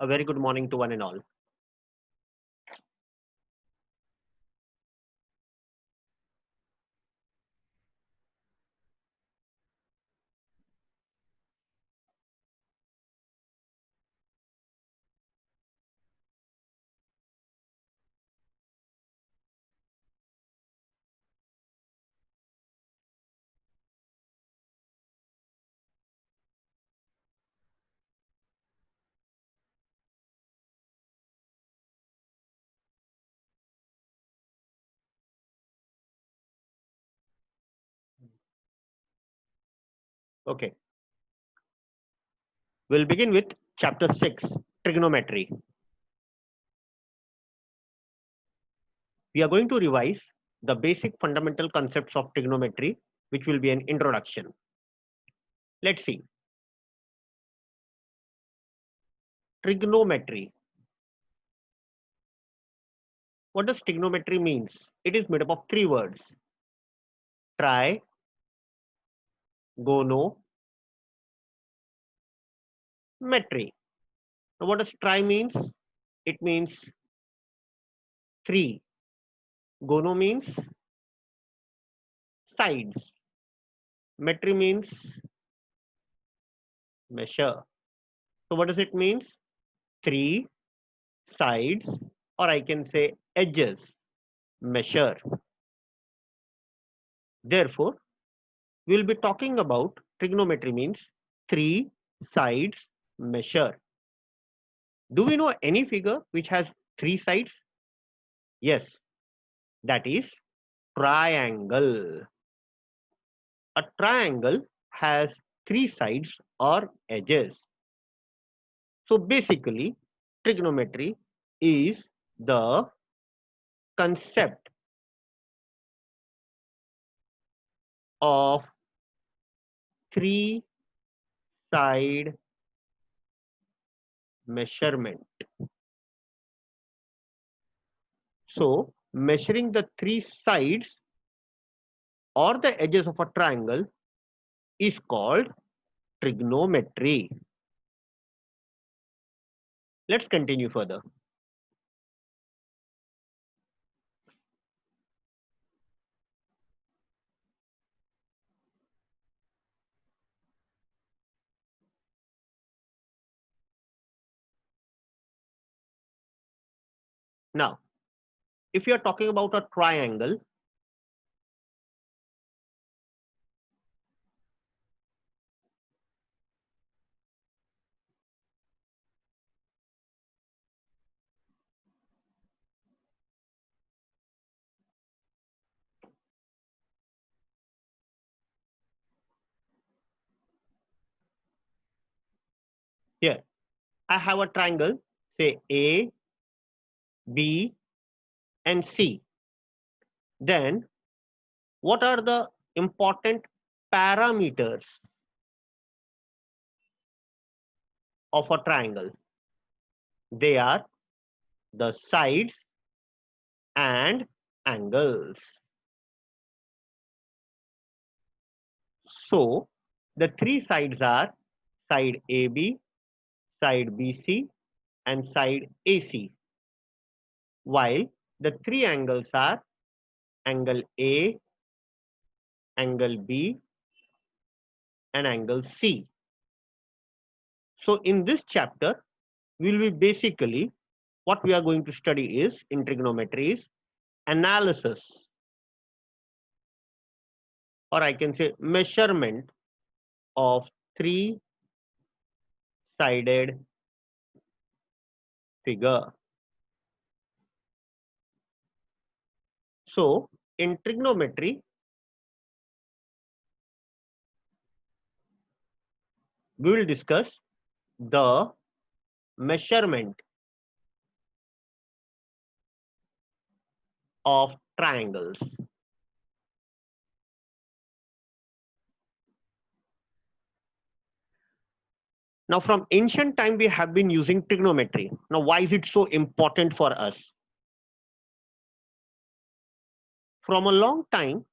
A very good morning to one and all. Okay, we'll begin with chapter 6, trigonometry. We are going to revise the basic fundamental concepts of trigonometry, which will be an introduction. Let's see. Trigonometry. What does trigonometry means? It is made up of three words: tri, gono, metry. Now, what does tri means? It means three. Gono means sides. Metry means measure. So, what does it mean? Three sides, or I can say edges, measure. Therefore, we will be talking about trigonometry means three sides measure. Do we know any figure which has three sides? Yes, that is triangle. A triangle has three sides or edges. So basically, trigonometry is the concept of three side measurement. So measuring the three sides or the edges of a triangle is called trigonometry. Let's continue further. Now, if you are talking about a triangle, here I have a triangle, say A, B, and C. Then what are the important parameters of a triangle? They are the sides and angles. So the three sides are side AB, side BC, and side AC, while the three angles are angle A, angle B, and angle C. So in this chapter, we will be basically, what we are going to study is in trigonometry is analysis, or I can say measurement of three sided figure. So in trigonometry, we will discuss the measurement of triangles. Now from ancient time, we have been using trigonometry. Now why is it so important for us? From a long time,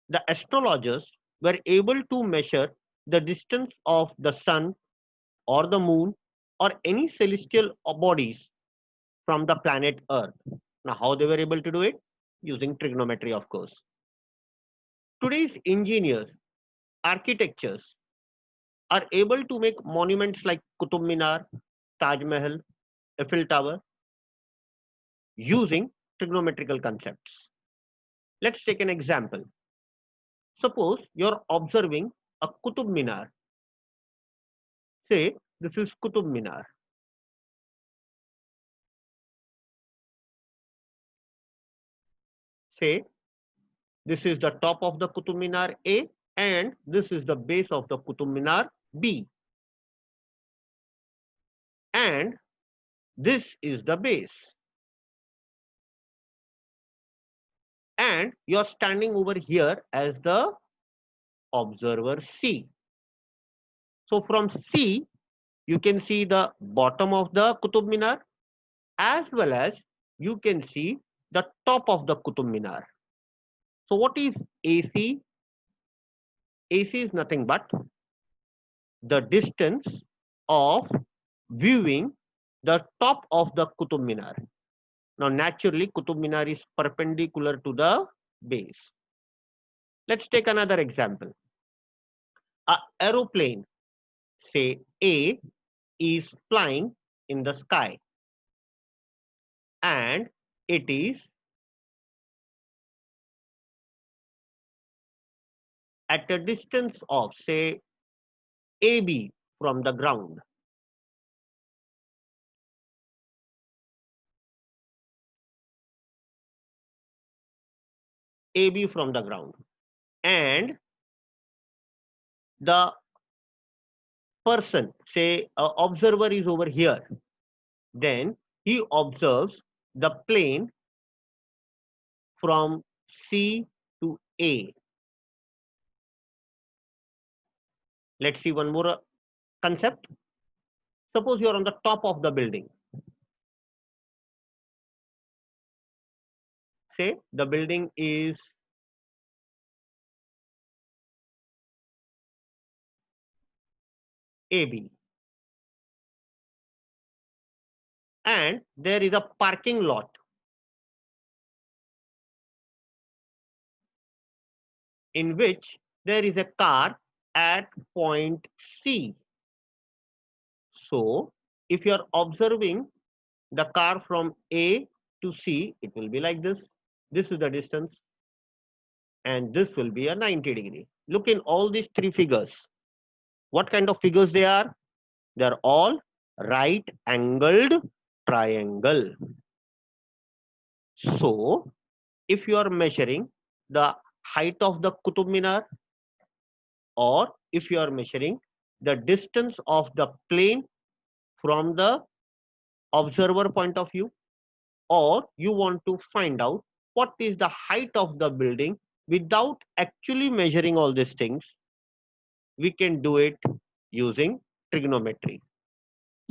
the astrologers were able to measure the distance of the sun or the moon or any celestial bodies from the planet Earth. Now, how they were able to do it? Using trigonometry, of course. Today's engineers, architectures are able to make monuments like Qutub Minar, Taj Mahal, Eiffel Tower using trigonometrical concepts. Let's take an example. Suppose you're observing a Qutub Minar. Say this is Qutub Minar. Say this is the top of the Qutub Minar A and this is the base of the Qutub Minar B. And this is the base. And you're standing over here as the observer C. So from C, you can see the bottom of the Qutub Minar as well as you can see the top of the Qutub Minar. So what is AC? AC is nothing but the distance of viewing the top of the Qutub Minar. Now naturally Qutub Minar is perpendicular to the base. Let's take another example. An aeroplane, say A, is flying in the sky and it is at a distance of say AB from the ground. AB from the ground. And the person, say observer is over here, then he observes the plane from C to A. Let's see one more concept. Suppose you're on the top of the building. Say the building is AB. And there is a parking lot in which there is a car at point C. So if you are observing the car from A to C, it will be like this. This is the distance and this will be a 90 degree. Look in all these three figures. What kind of figures they are? They are all right angled triangle. So if you are measuring the height of the Qutub Minar or if you are measuring the distance of the plane from the observer point of view, or you want to find out what is the height of the building without actually measuring all these things, we can do it using trigonometry.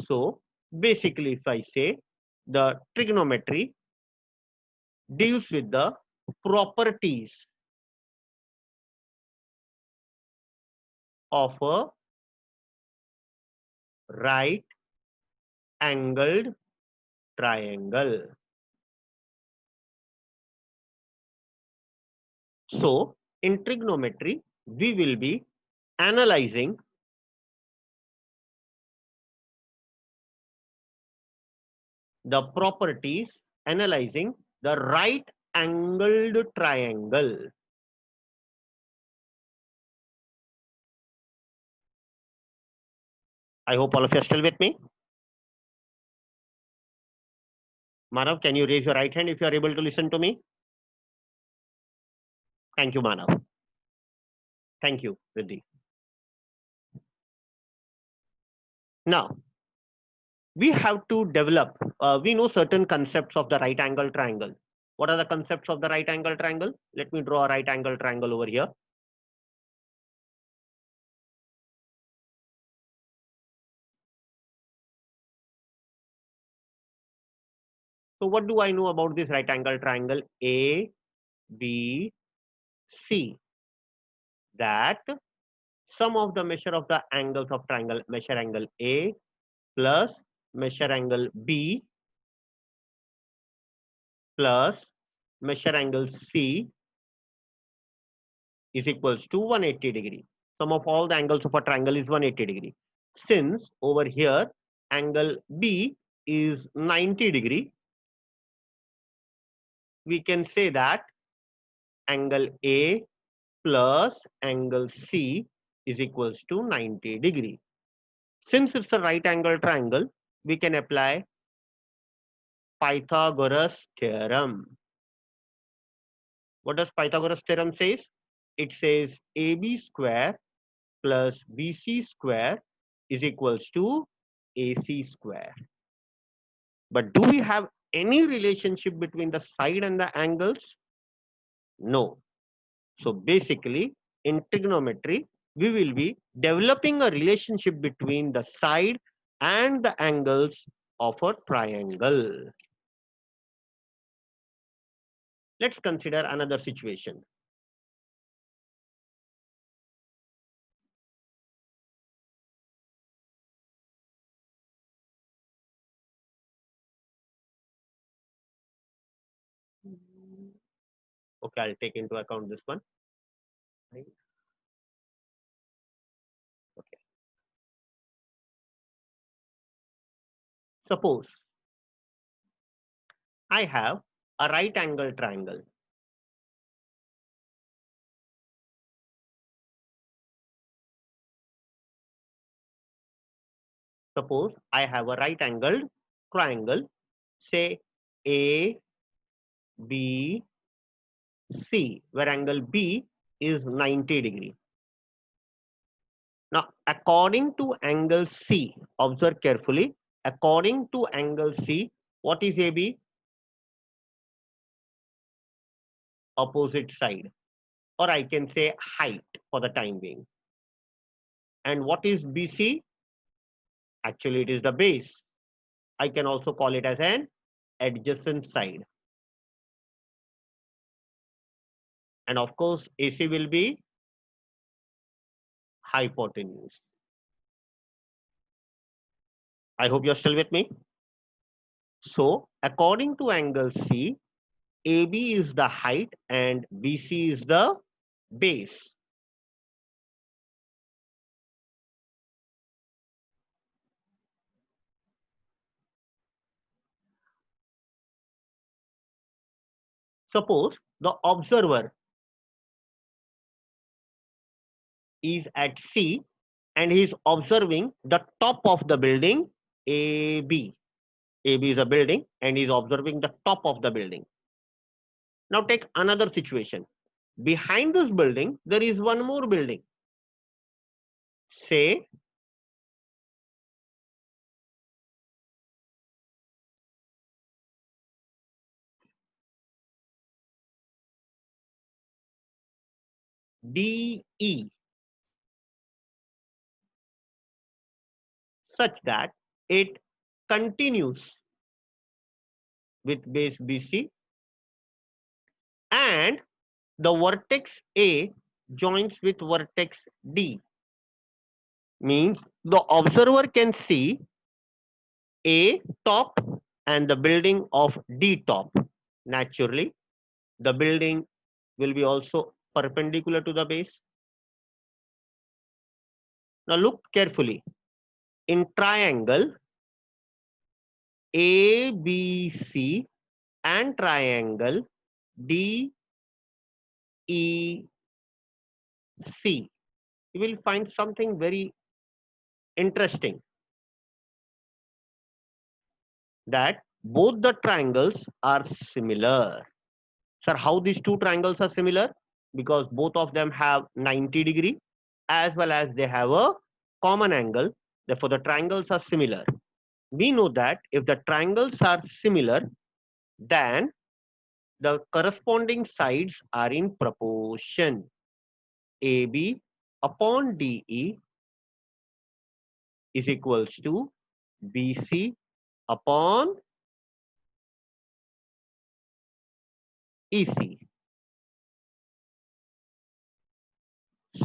So basically, if I say the trigonometry deals with the properties of a right angled triangle. So in trigonometry, we will be analyzing the properties, analyzing the right angled triangle. I hope all of you are still with me. Manav, can you raise your right hand if you are able to listen to me? Thank you, Manav. Thank you, Riddhi. Now, we have to develop, we know certain concepts of the right angle triangle. What are the concepts of the right angle triangle? Let me draw a right angle triangle over here. So what do I know about this right angle triangle? A, B, C. That sum of the measure of the angles of triangle, measure angle A plus measure angle B plus measure angle C is equals to 180 degree. Sum of all the angles of a triangle is 180 degree. Since over here angle B is 90 degree, we can say that angle A plus angle C is equals to 90 degree. Since it's a right angle triangle, we can apply Pythagoras theorem. What does Pythagoras theorem says? It says AB square plus BC square is equals to AC square. But do we have any relationship between the side and the angles? No. So basically, in trigonometry, we will be developing a relationship between the side and the angles of a triangle. Let's consider another situation. Okay, I'll take into account this one. Okay. Suppose I have a right angle triangle. Suppose I have a right angled triangle, say A, B, C, where angle B is 90 degree. Now, according to angle C, observe carefully, according to angle C, what is AB? Opposite side, or I can say height for the time being. And what is BC? Actually, it is the base. I can also call it as an adjacent side. And of course, AC will be hypotenuse. I hope you're still with me. So, according to angle C, AB is the height and BC is the base. Suppose the observer is at C and he is observing the top of the building AB. AB is a building and he is observing the top of the building. Now take another situation. Behind this building, there is one more building. Say DE, such that it continues with base BC and the vertex A joins with vertex D. Means the observer can see A top and the building of D top. Naturally, the building will be also perpendicular to the base. Now look carefully. In triangle ABC and triangle DEC, you will find something very interesting, that both the triangles are similar. Sir, how these two triangles are similar? Because both of them have 90 degree as well as they have a common angle. Therefore, the triangles are similar. We know that if the triangles are similar, then the corresponding sides are in proportion. AB upon DE is equals to BC upon EC.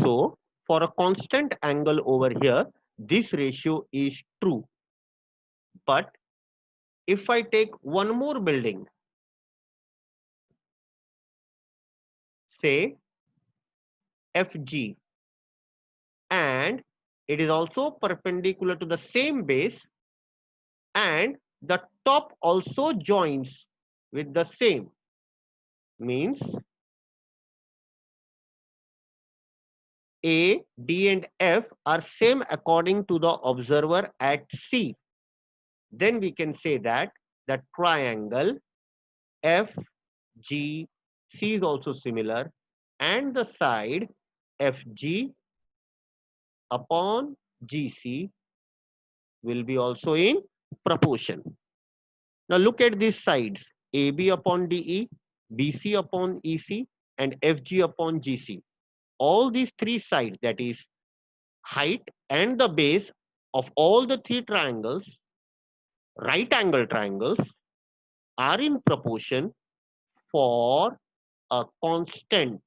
So, for a constant angle over here, this ratio is true. But if I take one more building, say FG, and it is also perpendicular to the same base, and the top also joins with the same, means A, D and F are same according to the observer at C. Then we can say that the triangle FGC is also similar, and the side FG upon GC will be also in proportion. Now look at these sides, AB upon DE, BC upon EC, and FG upon GC. All these three sides, that is height and the base of all the three triangles, right angle triangles, are in proportion for a constant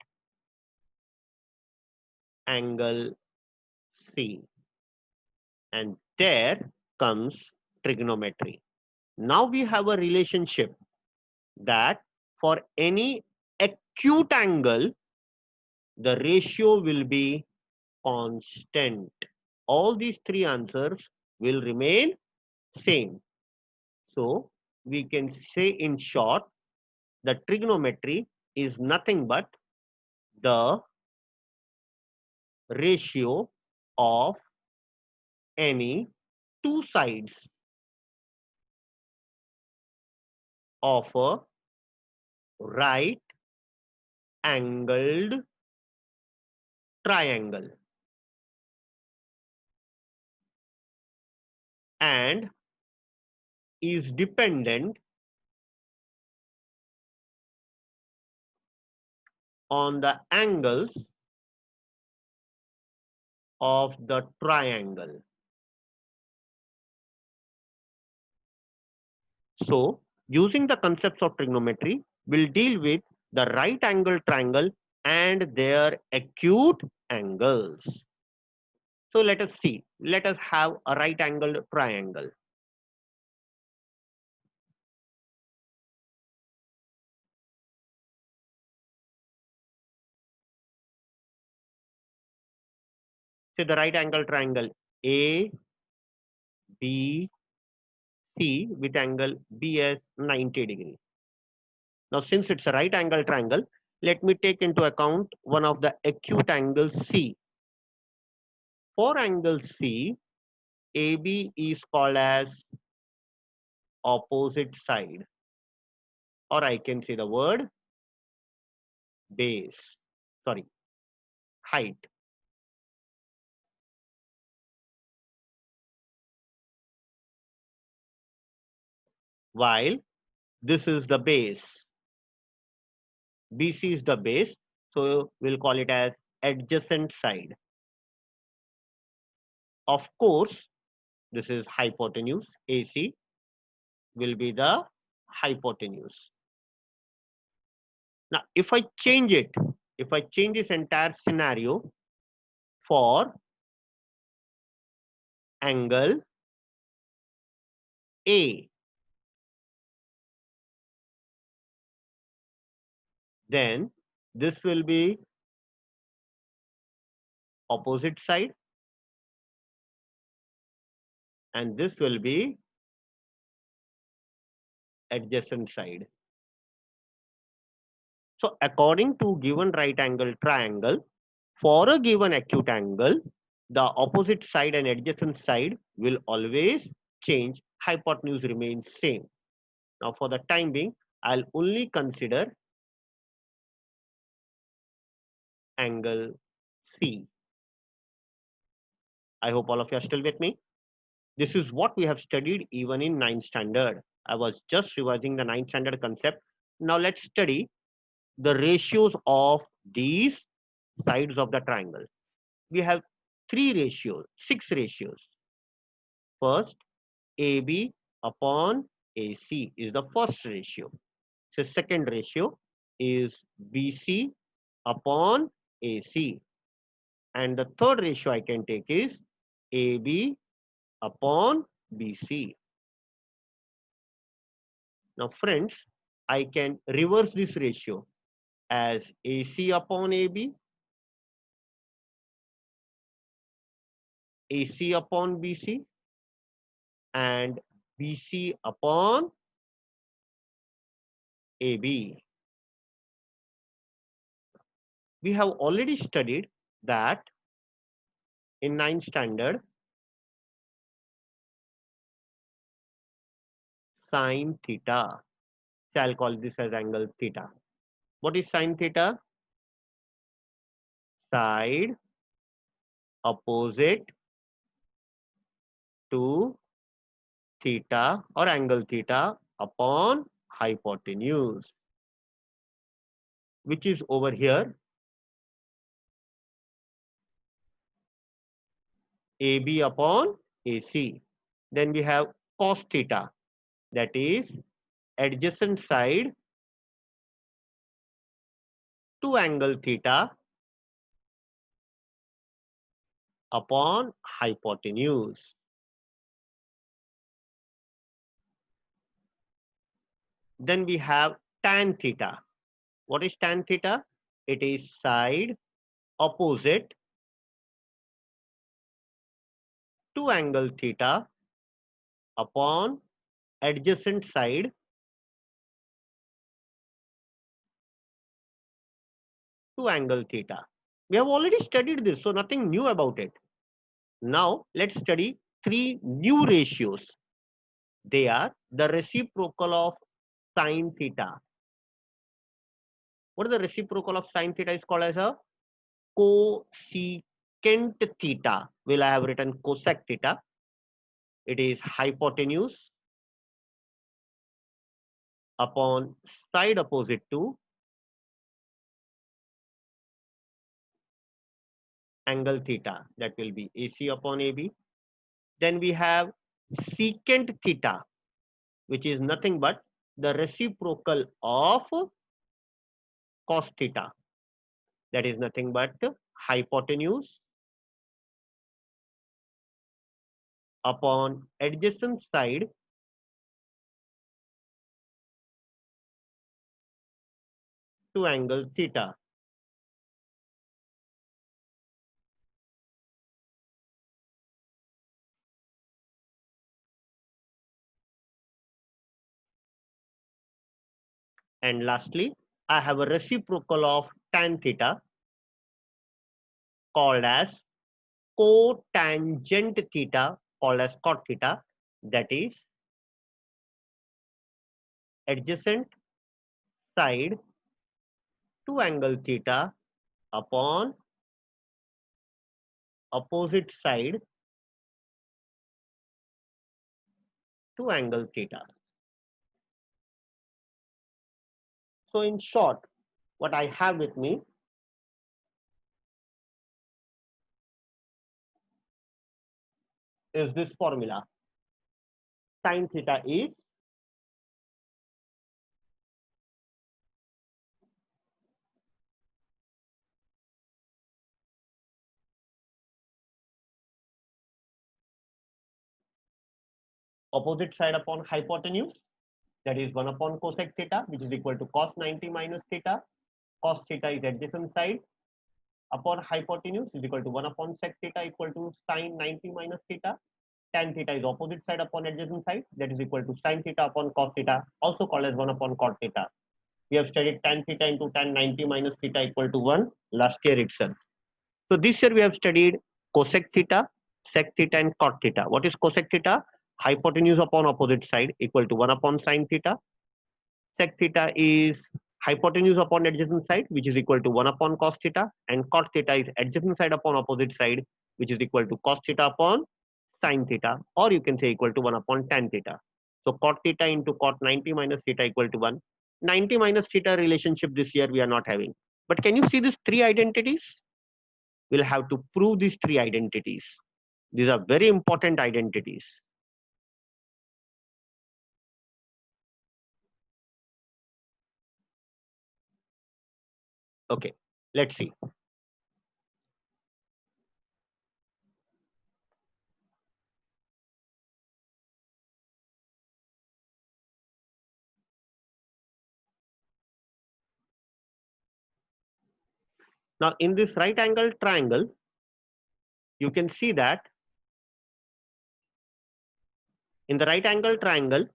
angle C. And there comes trigonometry. Now we have a relationship that for any acute angle, the ratio will be constant. All these three answers will remain same. So we can say in short, the trigonometry is nothing but the ratio of any two sides of a right angled triangle, and is dependent on the angles of the triangle. So, using the concepts of trigonometry, we'll deal with the right angle triangle and their acute angles. So let us see. Let us have a right angled triangle. Say the right angle triangle A, B, C with angle BS 90 degrees. Now, since it's a right angle triangle, let me take into account one of the acute angles C. For angle C, AB is called as opposite side, or I can say the word base, sorry, height. While this is the base, BC is the base, so we'll call it as adjacent side. Of course, this is hypotenuse, AC will be the hypotenuse. Now, if I change this entire scenario for angle A, then this will be opposite side and this will be adjacent side. So according to given right angle triangle, for a given acute angle, the opposite side and adjacent side will always change. Hypotenuse remains same. Now for the time being, I'll only consider angle C. I hope all of you are still with me. This is what we have studied even in 9th standard. I was just revising the 9th standard concept. Now let's study the ratios of these sides of the triangle. We have 6 ratios. First, AB upon AC is the first ratio. So second ratio is BC upon AC. And the third ratio I can take is AB upon BC. Now friends, I can reverse this ratio as AC upon AB, AC upon BC, and BC upon AB. We have already studied that in 9th standard, sine theta. So I'll call this as angle theta. What is sine theta? Side opposite to theta or angle theta upon hypotenuse, which is over here AB upon AC. Then we have cos theta, that is adjacent side to angle theta upon hypotenuse. Then we have tan theta. What is tan theta? It is side opposite to angle theta upon adjacent side to angle theta. We have already studied this, so nothing new about it. Now let's study three new ratios. They are the reciprocal of sine theta. What is the reciprocal of sine theta? Is called as a cosecant theta. Well, I have written cosec theta. It is hypotenuse upon side opposite to angle theta. That will be AC upon AB. Then we have secant theta, which is nothing but the reciprocal of cos theta. That is nothing but hypotenuse upon adjacent side to angle theta. And lastly, I have a reciprocal of tan theta called as cotangent theta, called as cot theta, that is adjacent side to angle theta upon opposite side to angle theta. So in short, what I have with me is this formula. Sin theta is opposite side upon hypotenuse, that is 1 upon cosec theta, which is equal to cos 90 minus theta. Cos theta is adjacent side upon hypotenuse is equal to 1 upon sec theta equal to sin 90 minus theta. Tan theta is opposite side upon adjacent side, that is equal to sin theta upon cos theta, also called as 1 upon cot theta. We have studied tan theta into tan 90 minus theta equal to 1 last year itself. So this year we have studied cosec theta, sec theta and cot theta. What is cosec theta? Hypotenuse upon opposite side equal to 1 upon sin theta. Sec theta is hypotenuse upon adjacent side, which is equal to 1 upon cos theta, and cot theta is adjacent side upon opposite side, which is equal to cos theta upon sin theta, or you can say equal to 1 upon tan theta. So cot theta into cot 90 minus theta equal to 1. 90 minus theta relationship this year we are not having. But can you see these three identities? We'll have to prove these three identities. These are very important identities. Okay, let's see. Now in this right angle triangle, you can see that in the right angle triangle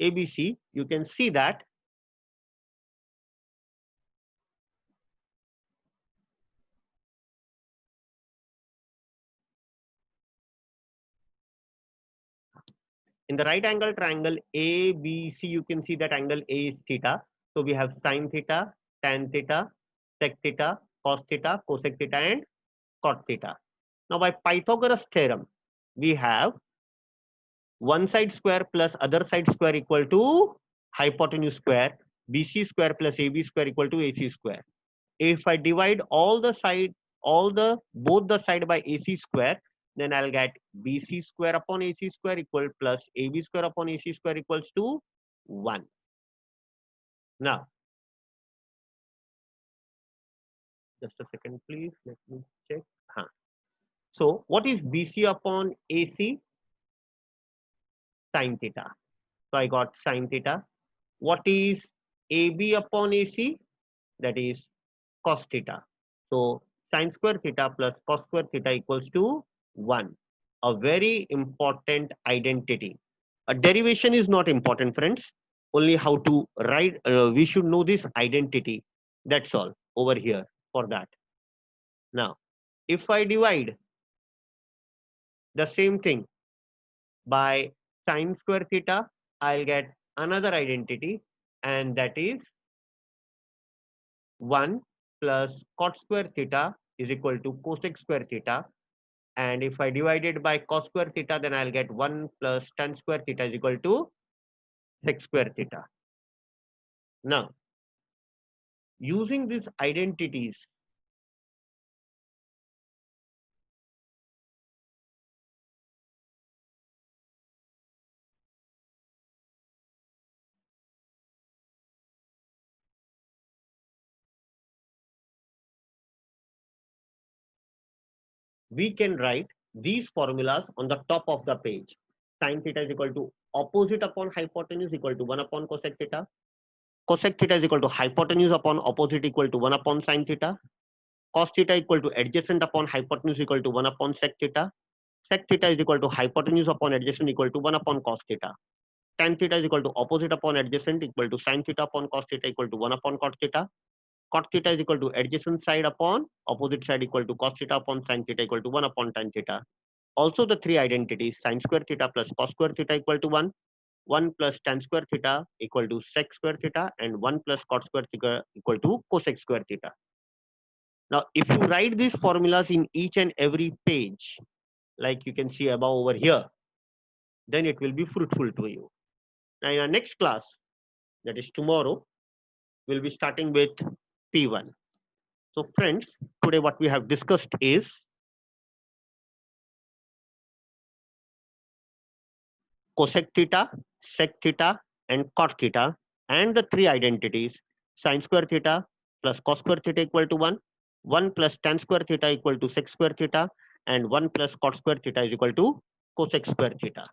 ABC, you can see that in the right angle triangle ABC, you can see that angle A is theta. So we have sine theta, tan theta, sec theta, cos theta, cosec theta, and cot theta. Now by Pythagoras theorem, we have one side square plus other side square equal to hypotenuse square, BC square plus AB square equal to AC square. If I divide both the side by AC square, then I'll get BC square upon AC square equal plus AB square upon AC square equals to 1. Now, just a second, please. Let me check. So, what is BC upon AC? Sine theta. So, I got sine theta. What is AB upon AC? That is cos theta. So, sine square theta plus cos square theta equals to 1. A very important identity. A derivation is not important, friends. Only how to write, we should know this identity. That's all over here for that. Now, if I divide the same thing by sine square theta, I'll get another identity, and that is 1 plus cot square theta is equal to cosec square theta. And if I divide it by cos square theta, then I'll get 1 plus tan square theta is equal to sec square theta. Now, using these identities, we can write these formulas on the top of the page. Sin theta is equal to opposite upon hypotenuse equal to 1 upon cosec theta. Cosec theta is equal to hypotenuse upon opposite equal to 1 upon sin theta. Cos theta equal to adjacent upon hypotenuse equal to 1 upon sec theta. Sec theta is equal to hypotenuse upon adjacent equal to 1 upon cos theta. Tan theta is equal to opposite upon adjacent equal to sin theta upon cos theta equal to 1 upon cot theta. Cot theta is equal to adjacent side upon opposite side equal to cos theta upon sin theta equal to 1 upon tan theta. Also the three identities sin square theta plus cos square theta equal to 1, 1 plus tan square theta equal to sec square theta, and 1 plus cot square theta equal to cosec square theta. Now, if you write these formulas in each and every page, like you can see above over here, then it will be fruitful to you. Now, in our next class, that is tomorrow, we'll be starting with P1. So friends, today what we have discussed is cosec theta, sec theta, and cot theta, and the three identities sin square theta plus cos square theta equal to 1, 1 plus tan square theta equal to sec square theta, and 1 plus cot square theta is equal to cosec square theta.